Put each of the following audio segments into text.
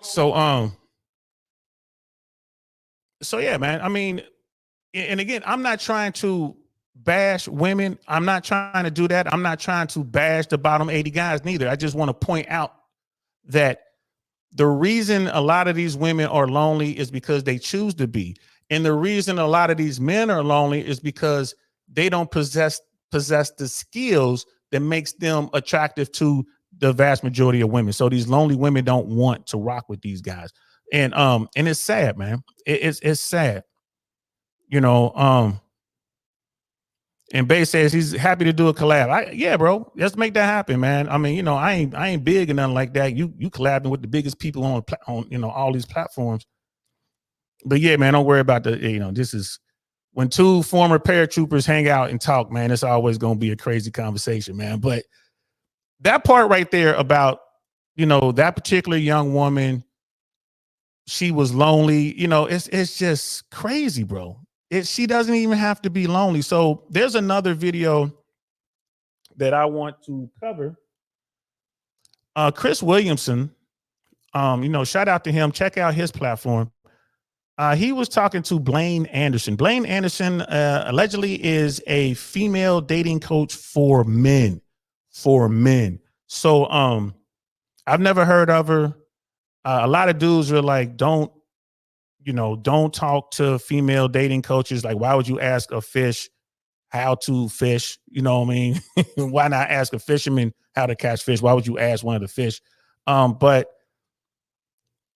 So so yeah, man. I mean, and again, I'm not trying to bash women. I'm not trying to do that. I'm not trying to bash the bottom 80 guys neither. I just want to point out that the reason a lot of these women are lonely is because they choose to be. And the reason a lot of these men are lonely is because they don't possess the skills that makes them attractive to the vast majority of women. So these lonely women don't want to rock with these guys. And it's sad, man. It's sad. You know, and Bay says he's happy to do a collab. Yeah, bro, let's make that happen, man. I mean, you know, I ain't big or nothing like that. You collabing with the biggest people on you know all these platforms. But yeah, man, don't worry about this is when two former paratroopers hang out and talk, man. It's always gonna be a crazy conversation, man. But that part right there about that particular young woman, she was lonely. It's just crazy, bro. She doesn't even have to be lonely. So there's another video that I want to cover. Chris Williamson, shout out to him. Check out his platform. He was talking to Blaine Anderson. Blaine Anderson allegedly is a female dating coach for men. So I've never heard of her. A lot of dudes are like, don't talk to female dating coaches. Like, why would you ask a fish how to fish? You know what I mean? Why not ask a fisherman how to catch fish? Why would you ask one of the fish? But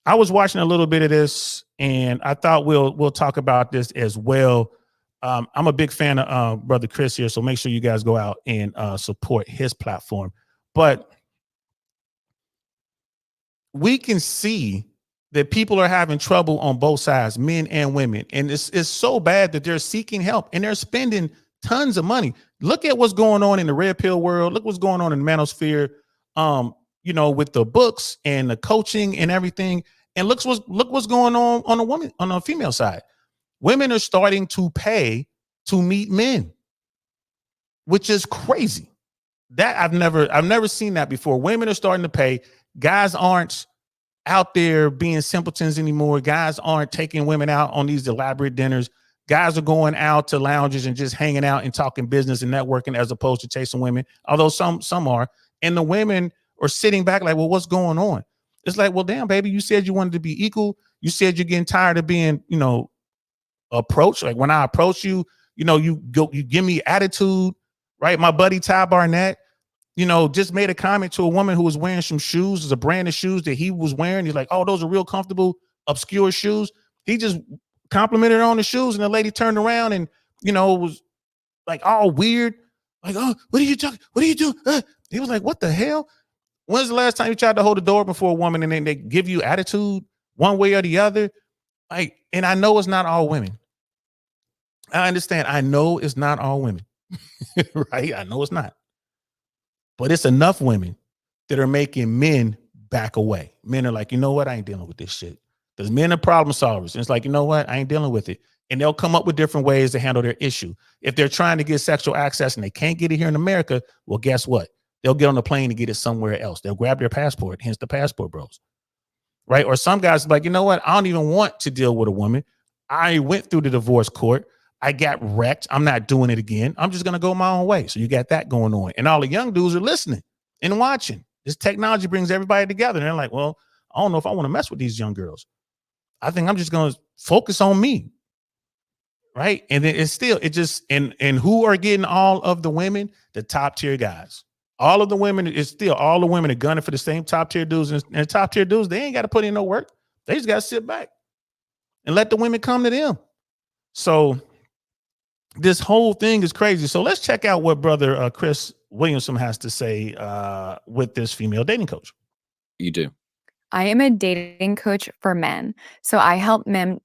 I was watching a little bit of this, and I thought we'll talk about this as well. I'm a big fan of Brother Chris here, so make sure you guys go out and support his platform. But we can see that people are having trouble on both sides, men and women. And it's so bad that they're seeking help and they're spending tons of money. Look at what's going on in the red pill world. Look what's going on in the manosphere, with the books and the coaching and everything. And look what's going on the female side. Women are starting to pay to meet men, which is crazy. That I've never seen that before. Women are starting to pay. Guys aren't out there being simpletons anymore. Guys aren't taking women out on these elaborate dinners. Guys are going out to lounges and just hanging out and talking business and networking as opposed to chasing women, although some are. And the women are sitting back like, well, what's going on? It's like, well, damn, baby, you said you wanted to be equal. You said you're getting tired of being, approached. Like when I approach you, you give me attitude, right? My buddy Ty Barnett, just made a comment to a woman who was wearing some shoes. There's a brand of shoes that he was wearing. He's like, oh, those are real comfortable, obscure shoes. He just complimented her on the shoes, and the lady turned around and, was like all weird. Like, oh, what are you talking? What are you doing? He was like, what the hell? When's the last time you tried to hold the door before a woman and then they give you attitude one way or the other? Like, and I know it's not all women. I understand. I know it's not all women, right? I know it's not. But it's enough women that are making men back away. Men are like, you know what? I ain't dealing with this shit. Because men are problem solvers. And it's like, you know what? I ain't dealing with it. And they'll come up with different ways to handle their issue. If they're trying to get sexual access and they can't get it here in America, well, guess what? They'll get on the plane and get it somewhere else. They'll grab their passport, hence the passport bros. Right? Or some guys are like, you know what? I don't even want to deal with a woman. I went through the divorce court. I got wrecked. I'm not doing it again. I'm just going to go my own way. So you got that going on. And all the young dudes are listening and watching. This technology brings everybody together. And they're like, well, I don't know if I want to mess with these young girls. I think I'm just going to focus on me. Right. And then and who are getting all of the women? The top tier guys. All of the women all the women are gunning for the same top tier dudes. And the top tier dudes, they ain't got to put in no work. They just got to sit back and let the women come to them. So this whole thing is crazy. So let's check out what brother Chris Williamson has to say with this female dating coach. You do. I am a dating coach for men. So I help men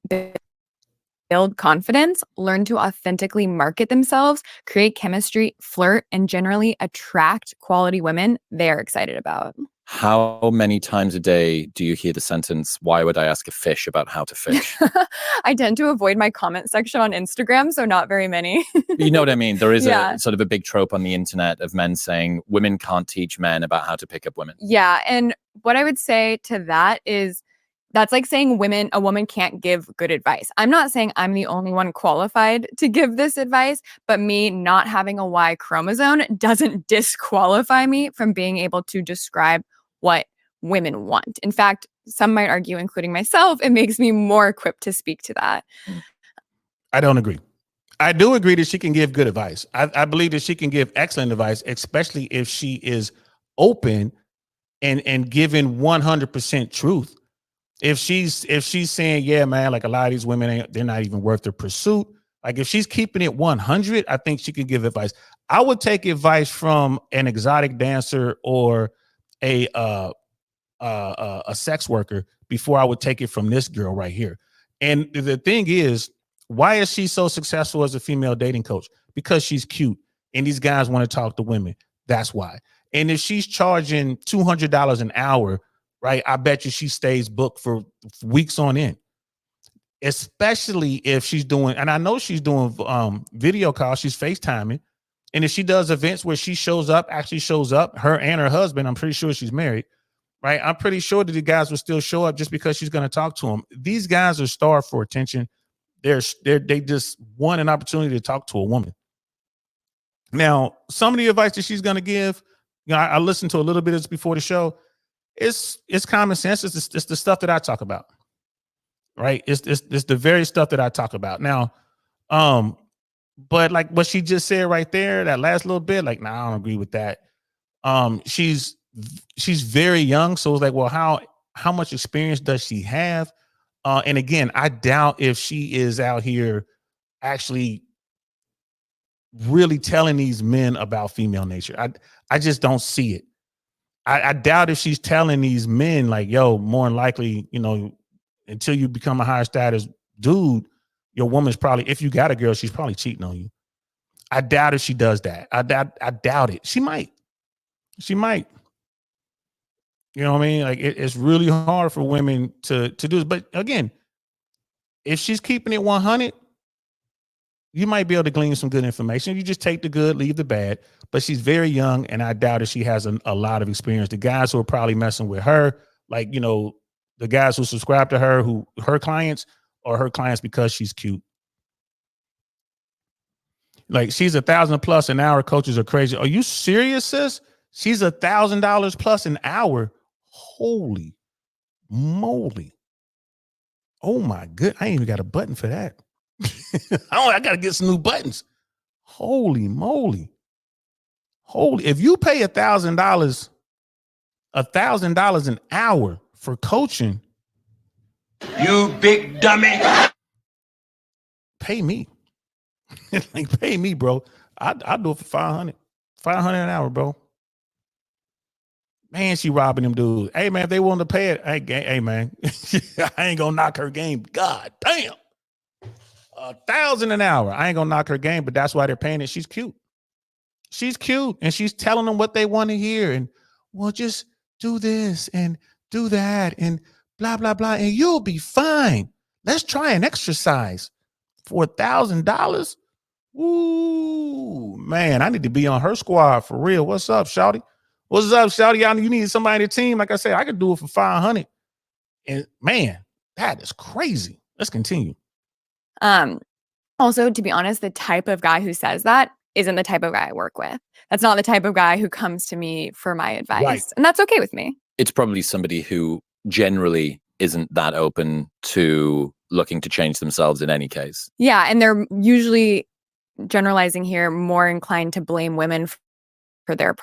build confidence, learn to authentically market themselves, create chemistry, flirt, and generally attract quality women they're excited about. How many times a day do you hear the sentence, why would I ask a fish about how to fish? I tend to avoid my comment section on Instagram, so not very many. You know what I mean? There is a sort of a big trope on the internet of men saying women can't teach men about how to pick up women. Yeah, and what I would say to that is that's like saying a woman can't give good advice. I'm not saying I'm the only one qualified to give this advice, but me not having a Y chromosome doesn't disqualify me from being able to describe what women want. In fact, some might argue, including myself, it makes me more equipped to speak to that. I don't agree. I do agree that she can give good advice. I believe that she can give excellent advice, especially if she is open and giving 100% truth. If she's saying, yeah, man, like a lot of these women they're not even worth the pursuit. Like if she's keeping it 100, I think she could give advice. I would take advice from an exotic dancer or a sex worker before I would take it from this girl right here. And the thing is, why is she so successful as a female dating coach? Because she's cute and these guys want to talk to women. That's why. And if she's charging $200 an hour, right, I bet you she stays booked for weeks on end. Especially if she's doing, and I know she's doing video calls, she's FaceTiming. And if she does events where she actually shows up, her and her husband, I'm pretty sure she's married, right? I'm pretty sure that the guys will still show up just because she's going to talk to them. These guys are starved for attention. They just want an opportunity to talk to a woman. Now, some of the advice that she's going to give, I listened to a little bit of this before the show. It's common sense. It's the stuff that I talk about, right? It's the very stuff that I talk about. Now, but like what she just said right there, that last little bit, like, nah, I don't agree with that. She's very young, so it's like, well, how much experience does she have? And again, I doubt if she is out here actually really telling these men about female nature. I just don't see it. I doubt if she's telling these men like, yo, more than likely, until you become a higher status dude, your woman's probably, if you got a girl, she's probably cheating on you. I doubt if she does that. I doubt it. She might. You know what I mean? Like it's really hard for women to do this. But again, if she's keeping it 100, you might be able to glean some good information. You just take the good, leave the bad. But she's very young, and I doubt if she has a lot of experience. The guys who are probably messing with her, like, the guys who subscribe to her, who her clients are her clients because she's cute. Like she's $1,000+ an hour. Coaches are crazy. Are you serious, sis? She's $1,000+ an hour. Holy moly. Oh my good. I ain't even got a button for that. I got to get some new buttons. Holy moly. If you pay $1,000 an hour for coaching, you big dummy, pay me. Like pay me, bro. I'll do it for $500 an hour, bro. Man, she robbing them dudes. Hey man, if they want to pay it, hey man, I ain't gonna knock her game. God damn. $1,000 an hour. I ain't gonna knock her game, but that's why they're paying it. She's cute. And she's telling them what they want to hear. And well, just do this and do that and blah, blah, blah. And you'll be fine. Let's try an exercise for $1,000. Ooh, man, I need to be on her squad for real. What's up, Shawty? What's up, Shawty? You need somebody on the team. Like I said, I could do it for $500. And man, that is crazy. Let's continue. Also, to be honest, the type of guy who says that isn't the type of guy I work with. That's not the type of guy who comes to me for my advice. Right. And that's okay with me. It's probably somebody who generally isn't that open to looking to change themselves in any case. Yeah. And they're usually, generalizing here, more inclined to blame women for their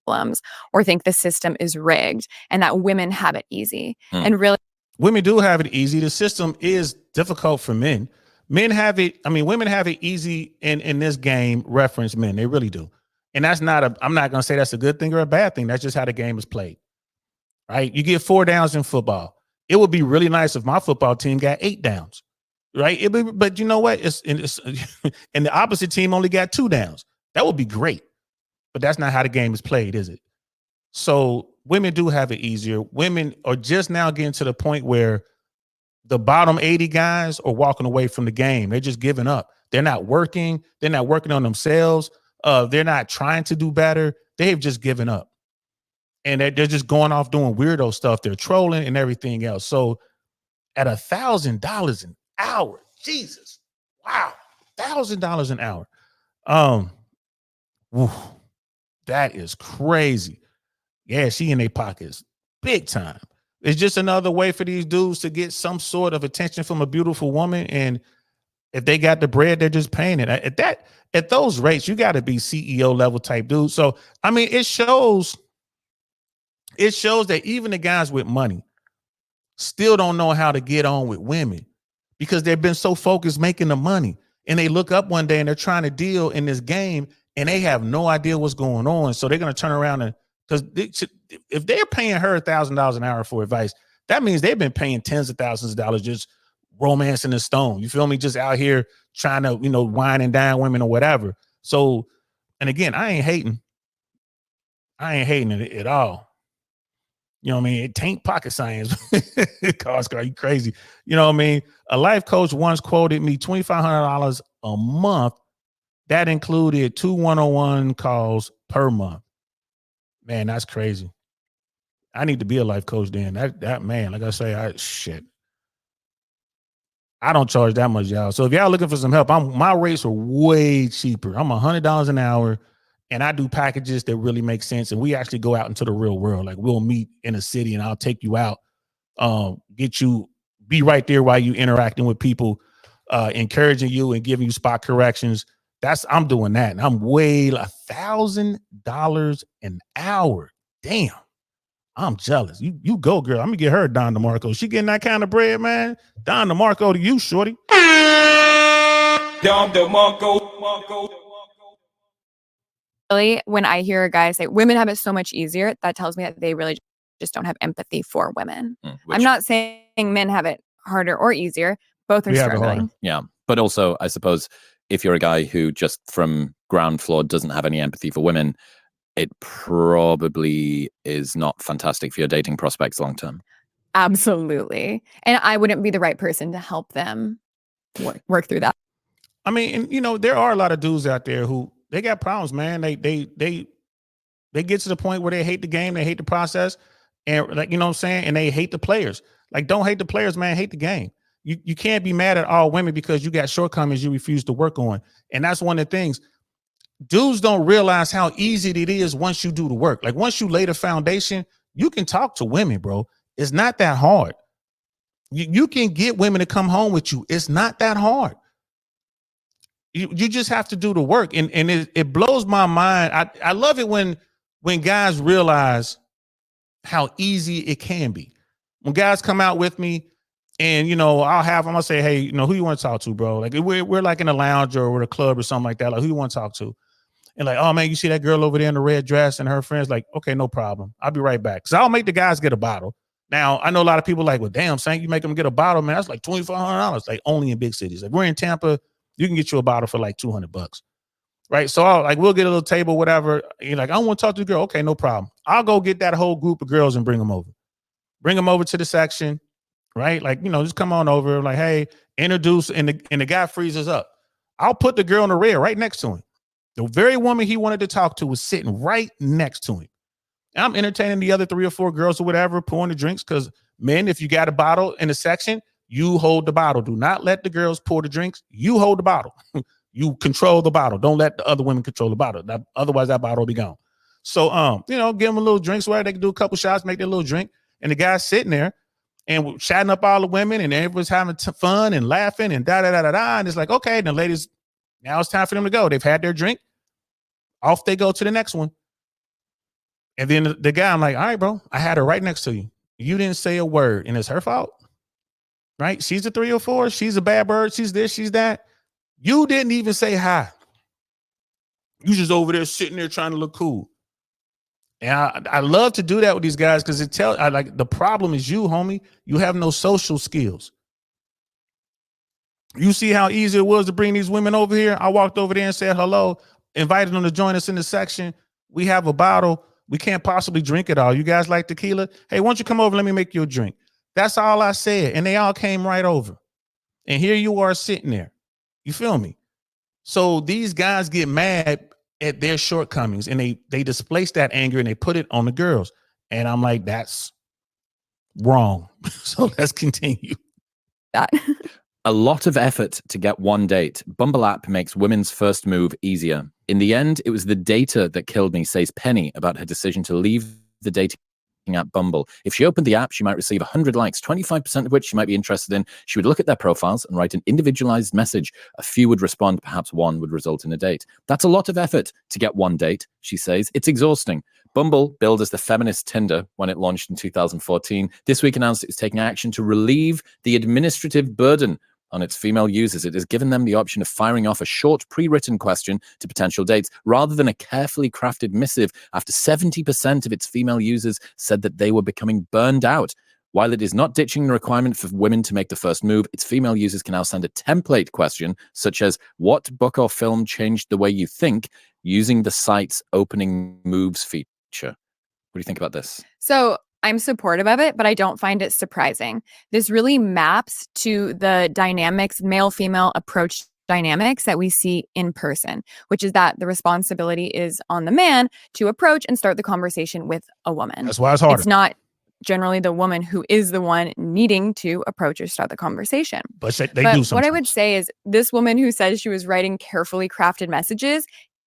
problems or think the system is rigged and that women have it easy. And really, women do have it easy. The system is difficult for men. Women have it easy in this game, reference men. They really do. And that's I'm not going to say that's a good thing or a bad thing. That's just how the game is played, right? You get 4 downs in football. It would be really nice if my football team got 8 downs, right? But you know what? And the opposite team only got 2 downs. That would be great. But that's not how the game is played, is it? So women do have it easier. Women are just now getting to the point where the bottom 80 guys are walking away from the game. They're just giving up. They're not working. They're not working on themselves. They're not trying to do better. They've just given up. and they're just going off doing weirdo stuff. They're trolling and everything else. So at $1,000 an hour, Jesus, wow, $1,000 an hour. Whew, that is crazy. Yeah, she in their pockets big time. It's just another way for these dudes to get some sort of attention from a beautiful woman. And if they got the bread, they're just paying it. At those rates, you got to be CEO level type dude. So I mean, it shows that even the guys with money still don't know how to get on with women because they've been so focused making the money. And they look up one day and they're trying to deal in this game and they have no idea what's going on. So they're going to turn around and, because if they're paying her $1,000 an hour for advice, that means they've been paying tens of thousands of dollars just romancing the stone. You feel me? Just out here trying to, wine and dine women or whatever. So, and again, I ain't hating it at all. You know what I mean? It ain't pocket science. Costco, you crazy. You know what I mean? A life coach once quoted me $2,500 a month. That included 2 one-on-one calls per month. Man, that's crazy. I need to be a life coach then. That man, like I say, I don't charge that much, y'all. So if y'all looking for some help, my rates are way cheaper. I'm $100 an hour, and I do packages that really make sense. And we actually go out into the real world. Like we'll meet in a city, and I'll take you out, be right there while you interacting with people, encouraging you and giving you spot corrections. I'm doing that. And I'm way $1,000 an hour. Damn. I'm jealous. You go, girl. I'm gonna get her Don DeMarco. She getting that kind of bread, man. Don DeMarco to you, shorty. Don DeMarco. Really, when I hear a guy say women have it so much easier, that tells me that they really just don't have empathy for women. I'm not saying men have it harder or easier. Both are struggling. Yeah. But also, I suppose, if you're a guy who just from ground floor doesn't have any empathy for women, it probably is not fantastic for your dating prospects long term. Absolutely. And I wouldn't be the right person to help them work through that. I mean, and there are a lot of dudes out there who they got problems, man. They get to the point where they hate the game, they hate the process, and like what I'm saying, and they hate the players. Like, don't hate the players, man. Hate the game. You can't be mad at all women because you got shortcomings you refuse to work on. And that's one of the things. Dudes don't realize how easy it is once you do the work. Like once you lay the foundation, you can talk to women, bro. It's not that hard. You can get women to come home with you. It's not that hard. You just have to do the work. And it blows my mind. I love it when guys realize how easy it can be. When guys come out with me, and I'm gonna say, hey, who you want to talk to, bro? Like we're like in a lounge or we're a club or something like that. Like, who you want to talk to? And like, oh man, you see that girl over there in the red dress and her friends? Like, okay, no problem. I'll be right back. So I'll make the guys get a bottle. Now I know a lot of people like, well, damn, Saint, you make them get a bottle, man. That's like $2,500. Like only in big cities. Like we're in Tampa, you can get you a bottle for like $200, right? So we'll get a little table, whatever. You're like, I don't want to talk to the girl. Okay, no problem. I'll go get that whole group of girls and bring them over. Bring them over to the section. Right? Like, just come on over, like, hey, introduce, and the guy freezes up. I'll put the girl in the red right next to him. The very woman he wanted to talk to was sitting right next to him. And I'm entertaining the other 3 or 4 girls or whatever, pouring the drinks, because men, if you got a bottle in a section, you hold the bottle. Do not let the girls pour the drinks. You hold the bottle. You control the bottle. Don't let the other women control the bottle. Otherwise, that bottle will be gone. So, give them a little drink where they can do a couple shots, make their little drink. And the guy's sitting there, and we're chatting up all the women, and everyone's having fun and laughing and da-da-da-da-da. And it's like, okay, the ladies, now it's time for them to go. They've had their drink. Off they go to the next one. And then the guy, I'm like, all right, bro, I had her right next to you. You didn't say a word, and it's her fault, right? She's a 3 or 4. She's a bad bird. She's this, she's that. You didn't even say hi. You just over there sitting there trying to look cool. And I love to do that with these guys because the problem is you, homie. You have no social skills. You see how easy it was to bring these women over here? I walked over there and said hello, invited them to join us in the section. We have a bottle. We can't possibly drink it all. You guys like tequila? Hey, why don't you come over? Let me make you a drink. That's all I said. And they all came right over. And here you are sitting there. You feel me? So these guys get mad at their shortcomings, and they displace that anger and they put it on the girls. And I'm like, that's wrong. So let's continue. That. A lot of effort to get one date. Bumble app makes women's first move easier. In the end, it was the data that killed me, says Penny about her decision to leave the dating app Bumble. If she opened the app, she might receive 100 likes, 25% of which she might be interested in. She would look at their profiles and write an individualized message. A few would respond, perhaps one would result in a date. That's a lot of effort to get one date, she says. It's exhausting. Bumble, billed as the feminist Tinder when it launched in 2014, this week announced it was taking action to relieve the administrative burden on its female users. It has given them the option of firing off a short pre-written question to potential dates rather than a carefully crafted missive after 70% of its female users said that they were becoming burned out. While it is not ditching the requirement for women to make the first move, its female users can now send a template question such as, what book or film changed the way you think, using the site's opening moves feature. What do you think about this? So I'm supportive of it, but I don't find it surprising. This really maps to the dynamics, male-female approach dynamics that we see in person, which is that the responsibility is on the man to approach and start the conversation with a woman. That's why it's harder. It's not generally the woman who is the one needing to approach or start the conversation. But they But do sometimes. what I would say is this woman who says she was writing carefully crafted messages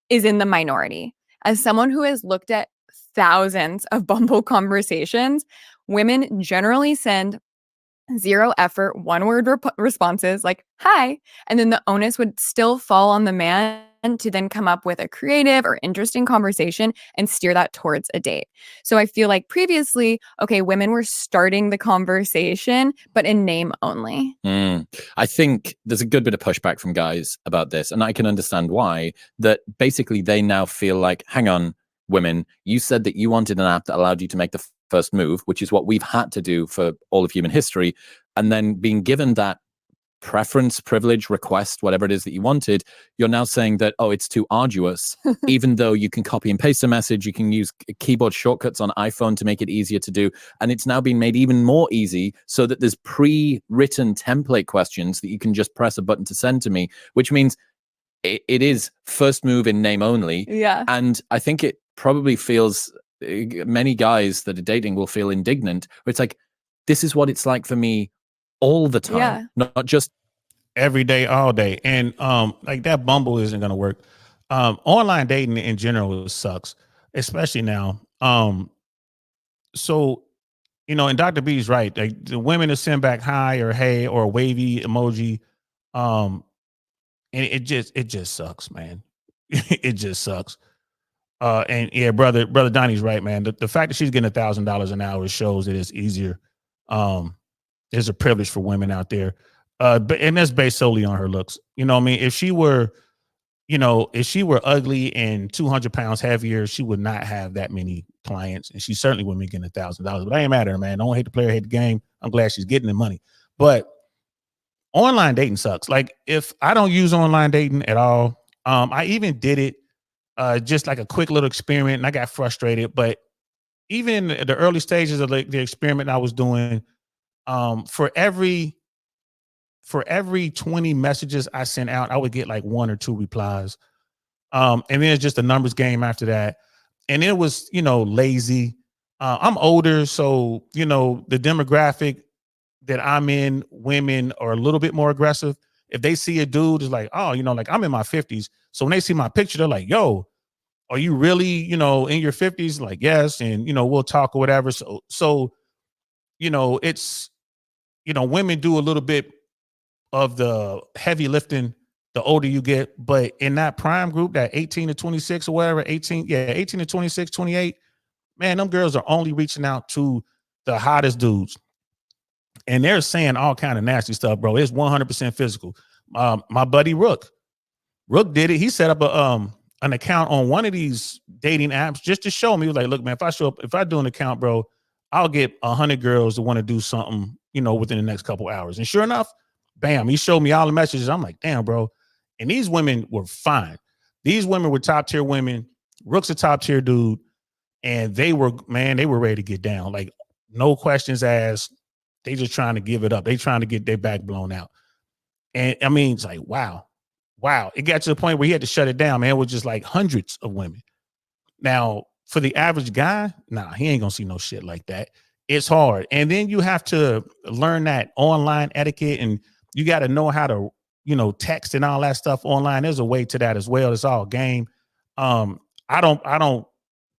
is in the minority. As someone who has looked at thousands of Bumble conversations, women generally send zero effort, one-word responses like, hi, and then the onus would still fall on the man to then come up with a creative or interesting conversation and steer that towards a date. So I feel like previously, okay, women were starting the conversation, but in name only. I think there's a good bit of pushback from guys about this, and I can understand why, that basically they now feel like, hang on, women, you said that you wanted an app that allowed you to make the first move, which is what we've had to do for all of human history. And then being given that preference, privilege, request, whatever it is that you wanted, you're now saying that, oh, it's too arduous, even though you can copy and paste a message, you can use keyboard shortcuts on iPhone to make it easier to do. And it's now been made even more easy so that there's pre-written template questions that you can just press a button to send to me, which means it is first move in name only. Yeah. And I think it probably feels, many guys that are dating will feel indignant, where it's like, this is what it's like for me all the time, Yeah. not just every day, all day. And like that Bumble isn't gonna work. Online dating in general sucks, especially now. So and Dr. B is right. Like the women that send back hi or hey or a wavy emoji, and it just sucks, man. It just sucks. And yeah, brother Donnie's right, man. The fact that she's getting $1,000 an hour shows that it's easier. There's a privilege for women out there. But that's based solely on her looks. You know what I mean? If she were ugly and 200 pounds heavier, she would not have that many clients, and she certainly wouldn't be getting $1,000. But I ain't mad at her, man. Don't hate the player, hate the game. I'm glad she's getting the money. But online dating sucks. Like if I don't use online dating at all, I even did it just like a quick little experiment, and I got frustrated. But even in the early stages of the experiment I was doing, for every 20 messages I sent out, I would get like 1 or 2 replies. And then it's just a numbers game after that. And it was, lazy. I'm older, so, the demographic that I'm in, women are a little bit more aggressive. If they see a dude, it's like, oh, like I'm in my 50s. So when they see my picture, they're like, yo, are you really, in your 50s? Like, yes. And, we'll talk or whatever. So, it's, women do a little bit of the heavy lifting the older you get. But in that prime group, that 18 to 26 or whatever, 18 to 26, 28, man, them girls are only reaching out to the hottest dudes. And they're saying all kind of nasty stuff, bro. It's 100% physical. My buddy Rook did it. He set up an account on one of these dating apps just to show me. He was like, look, man, if I do an account, bro, I'll get 100 girls that want to do something, within the next couple hours. And sure enough, bam, he showed me all the messages. I'm like, damn, bro. And these women were fine. These women were top tier women. Rook's a top tier dude. And they were ready to get down. Like, no questions asked. They just trying to give it up. They trying to get their back blown out. And I mean, it's like, wow. It got to the point where he had to shut it down, man. It was just like hundreds of women. Now, for the average guy, nah, he ain't gonna see no shit like that. It's hard. And then you have to learn that online etiquette, and you got to know how to, text and all that stuff online. There's a way to that as well. It's all game. I don't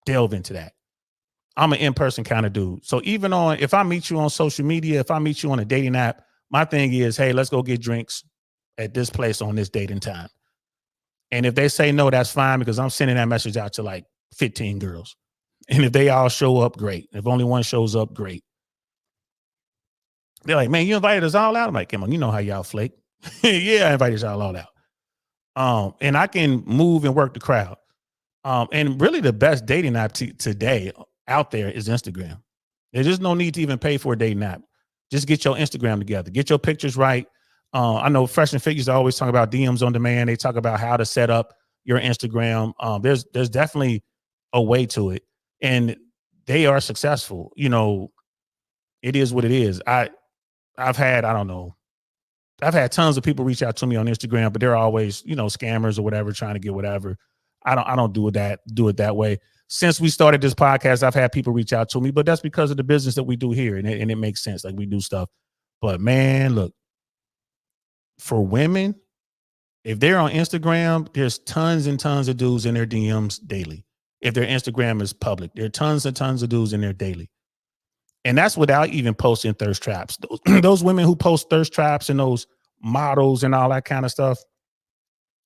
delve into that. I'm an in-person kind of dude. So even if I meet you on social media, if I meet you on a dating app, my thing is, hey, let's go get drinks at this place on this date and time. And if they say no, that's fine, because I'm sending that message out to like 15 girls. And if they all show up, great. If only one shows up, great. They're like, man, you invited us all out? I'm like, come on, you know how y'all flake. Yeah, I invited y'all all out. And I can move and work the crowd. And really the best dating app today out there is Instagram. There's just no need to even pay for a dating app. Just get your Instagram together. Get your pictures right. I know Fresh and Figures always talk about DMs on demand. They talk about how to set up your Instagram. There's definitely a way to it. And they are successful. It is what it is. I've had tons of people reach out to me on Instagram, but they're always, scammers or whatever, trying to get whatever. I don't do it that way. Since we started this podcast, I've had people reach out to me, but that's because of the business that we do here. And it makes sense. Like, we do stuff. But man, look, for women, if they're on Instagram, there's tons and tons of dudes in their DMs daily. If their Instagram is public, there are tons and tons of dudes in there daily. And that's without even posting thirst traps. Those women who post thirst traps and those models and all that kind of stuff,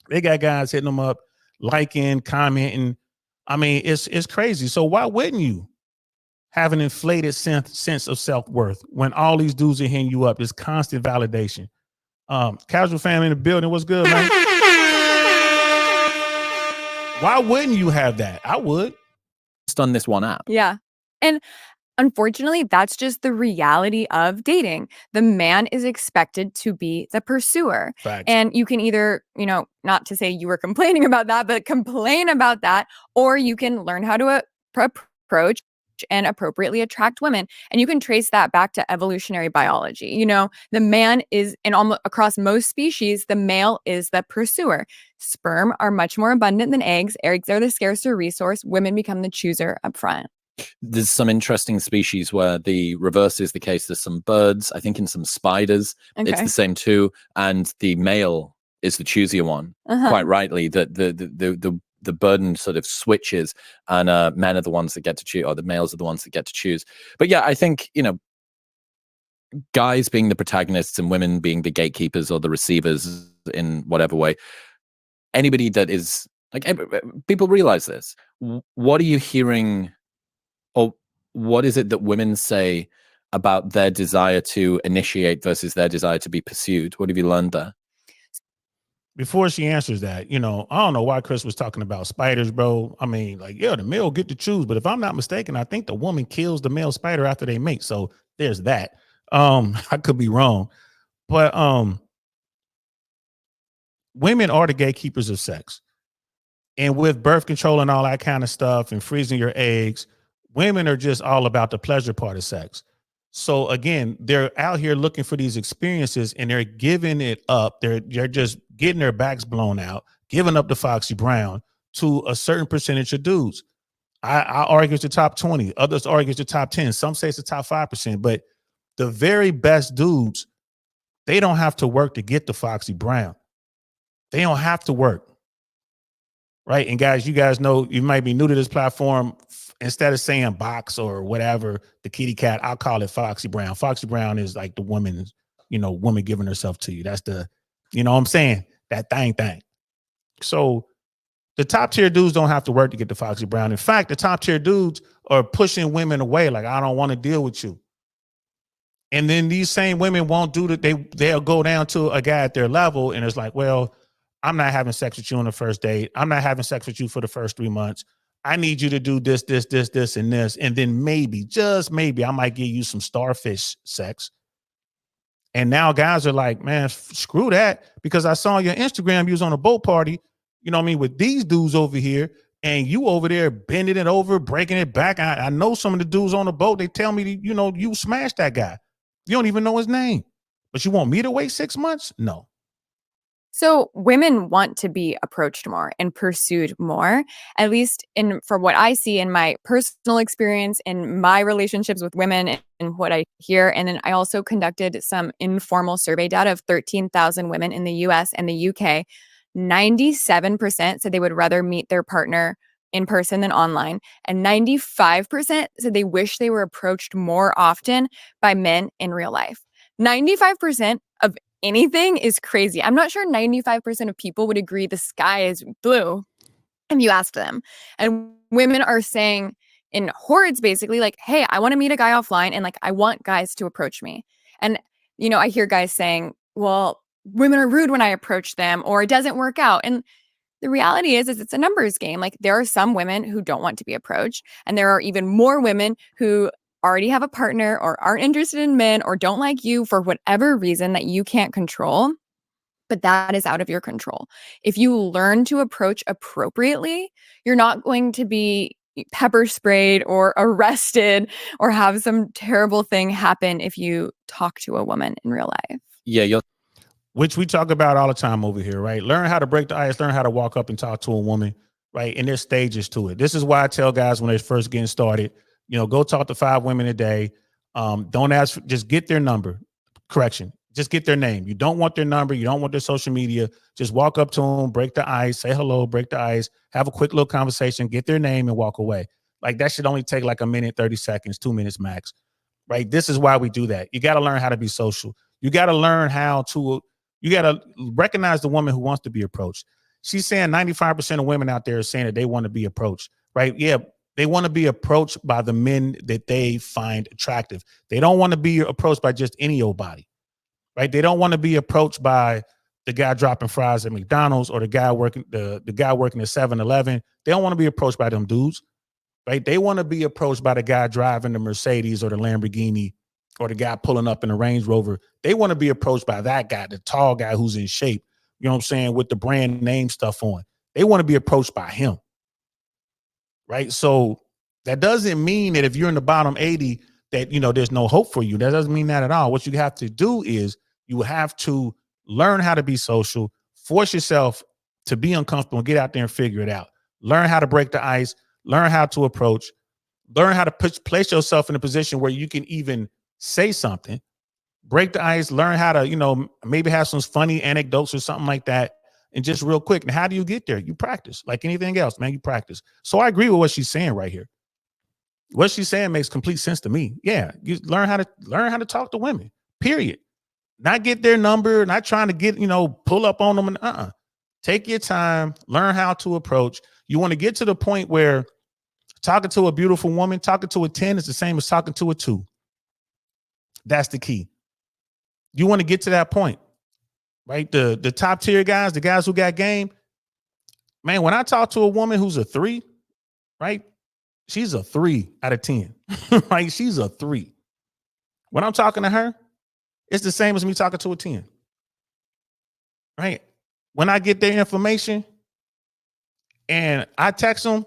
they got guys hitting them up, liking, commenting. I mean, it's crazy. So why wouldn't you have an inflated sense of self-worth when all these dudes are hitting you up? It's constant validation. Casual family in the building. What's good, man? Why wouldn't you have that? I would. Just on this one app. Yeah. And unfortunately, that's just the reality of dating. The man is expected to be the pursuer. Facts. And you can either, not to say you were complaining about that, but complain about that, or you can learn how to approach and appropriately attract women. And you can trace that back to evolutionary biology. The man is, across most species, the male is the pursuer. Sperm are much more abundant than eggs. Eggs are the scarcer resource. Women become the chooser up front. There's some interesting species where the reverse is the case. There's some birds, I think in some spiders, it's the same too. And the male is the choosier one, quite rightly, that the burden sort of switches, and men are the ones that get to choose, or the males are the ones that get to choose. But yeah, I think, guys being the protagonists and women being the gatekeepers or the receivers in whatever way, anybody that is like, people realize this. What are you hearing, or what is it that women say about their desire to initiate versus their desire to be pursued? What have you learned there? Before she answers that, I don't know why Chris was talking about spiders, bro. I mean, like, yeah, the male get to choose, but if I'm not mistaken, I think the woman kills the male spider after they mate. So there's that. I could be wrong, but women are the gatekeepers of sex. And with birth control and all that kind of stuff and freezing your eggs, women are just all about the pleasure part of sex. So again, they're out here looking for these experiences, and they're giving it up. They're just getting their backs blown out, giving up the Foxy Brown to a certain percentage of dudes. I argue it's the top 20. Others argue it's the top 10. Some say it's the top 5%. But the very best dudes, they don't have to work to get the Foxy Brown. They don't have to work. Right. And guys, you guys know, you might be new to this platform. Instead of saying box or whatever, the kitty cat, I'll call it Foxy Brown. Foxy Brown is like the woman, woman giving herself to you. That's the, what I'm saying? That thing. So the top tier dudes don't have to work to get the Foxy Brown. In fact, the top tier dudes are pushing women away. Like, I don't want to deal with you. And then these same women won't do that. They'll go down to a guy at their level, and it's like, well, I'm not having sex with you on the first date. I'm not having sex with you for the first 3 months. I need you to do this, and this. And then maybe, just maybe, I might give you some starfish sex. And now guys are like, man, screw that. Because I saw your Instagram, you was on a boat party, with these dudes over here, and you over there bending it over, breaking it back. I know some of the dudes on the boat, they tell me, you smashed that guy. You don't even know his name. But you want me to wait 6 months? No. So women want to be approached more and pursued more, at least in from what I see in my personal experience in my relationships with women and what I hear. And then I also conducted some informal survey data of 13,000 women in the US and the UK. 97% said they would rather meet their partner in person than online, and 95% said they wish they were approached more often by men in real life. 95% of anything is crazy. I'm not sure 95% of people would agree the sky is blue if you asked them. And women are saying in hordes basically like, "Hey, I want to meet a guy offline and like I want guys to approach me." And I hear guys saying, "Well, women are rude when I approach them or it doesn't work out." And the reality is it's a numbers game. Like there are some women who don't want to be approached, and there are even more women who already have a partner or aren't interested in men or don't like you for whatever reason that you can't control. But that is out of your control. If you learn to approach appropriately, you're not going to be pepper sprayed or arrested or have some terrible thing happen if you talk to a woman in real life. Yeah, you're Which we talk about all the time over here, right? Learn how to break the ice, learn how to walk up and talk to a woman, right? And there's stages to it. This is why I tell guys when they're first getting started, go talk to 5 women a day. Don't ask, just get their number. Correction, just get their name. You don't want their number. You don't want their social media. Just walk up to them, break the ice, say hello, break the ice, have a quick little conversation, get their name and walk away. Like that should only take like a minute, 30 seconds, 2 minutes max, right? This is why we do that. You got to learn how to be social. You got to learn you got to recognize the woman who wants to be approached. She's saying 95% of women out there are saying that they want to be approached, right? Yeah, they want to be approached by the men that they find attractive. They don't want to be approached by just any old body, right? They don't want to be approached by the guy dropping fries at McDonald's or the guy working the guy working at 7-Eleven. They don't want to be approached by them dudes, right? They want to be approached by the guy driving the Mercedes or the Lamborghini or the guy pulling up in a Range Rover. They want to be approached by that guy, the tall guy who's in shape, you know what I'm saying, with the brand name stuff on. They want to be approached by him, right? So that doesn't mean that if you're in the bottom 80 that, there's no hope for you. That doesn't mean that at all. What you have to do is you have to learn how to be social, force yourself to be uncomfortable and get out there and figure it out. Learn how to break the ice, learn how to approach, learn how to place yourself in a position where you can even say something, break the ice, learn how to, maybe have some funny anecdotes or something like that. And just real quick. And how do you get there? You practice like anything else, man. You practice. So I agree with what she's saying right here. What she's saying makes complete sense to me. Yeah. You learn how to talk to women, period. Not get their number, not trying to get, pull up on them. And take your time, learn how to approach. You want to get to the point where talking to a beautiful woman, talking to a 10 is the same as talking to a 2. That's the key. You want to get to that point, right? The top tier guys, the guys who got game, man, when I talk to a woman who's a 3, right? She's a 3 out of 10, right? She's a 3. When I'm talking to her, it's the same as me talking to a 10, right? When I get their information and I text them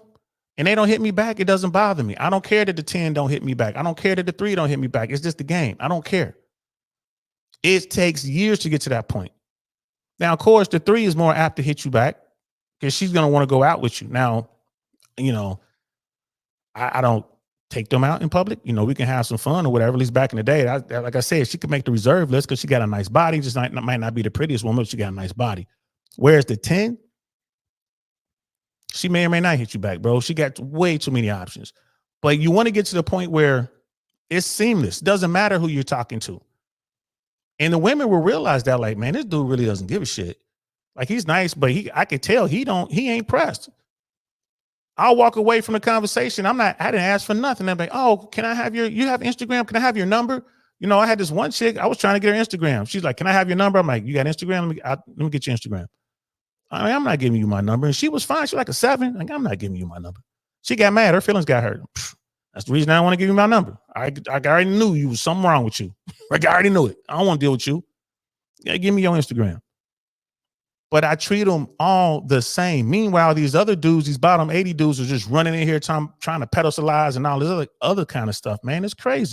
and they don't hit me back, it doesn't bother me. I don't care that the 10 don't hit me back. I don't care that the 3 don't hit me back. It's just the game. I don't care. It takes years to get to that point. Now, of course, the 3 is more apt to hit you back because she's going to want to go out with you. Now, I don't take them out in public. We can have some fun or whatever. At least back in the day, like I said, she could make the reserve list because she got a nice body. Just might not be the prettiest woman, but she got a nice body. Whereas the 10, she may or may not hit you back, bro. She got way too many options. But you want to get to the point where it's seamless. Doesn't matter who you're talking to. And the women will realize that, like, man, this dude really doesn't give a shit. Like, he's nice, but I could tell he ain't pressed. I'll walk away from the conversation. I didn't ask for nothing. I'm like, oh, can I have you have Instagram? Can I have your number? I had this one chick, I was trying to get her Instagram. She's like, can I have your number? I'm like, you got Instagram? Let me get your Instagram. I'm not giving you my number. And she was fine. She was like a 7. Like, I'm not giving you my number. She got mad. Her feelings got hurt. That's the reason I don't want to give you my number. I already knew you was something wrong with you. Like, I already knew it. I don't want to deal with you. Yeah, give me your Instagram. But I treat them all the same. Meanwhile, these other dudes, these bottom 80 dudes are just running in here trying to pedestalize and all this other kind of stuff, man. It's crazy.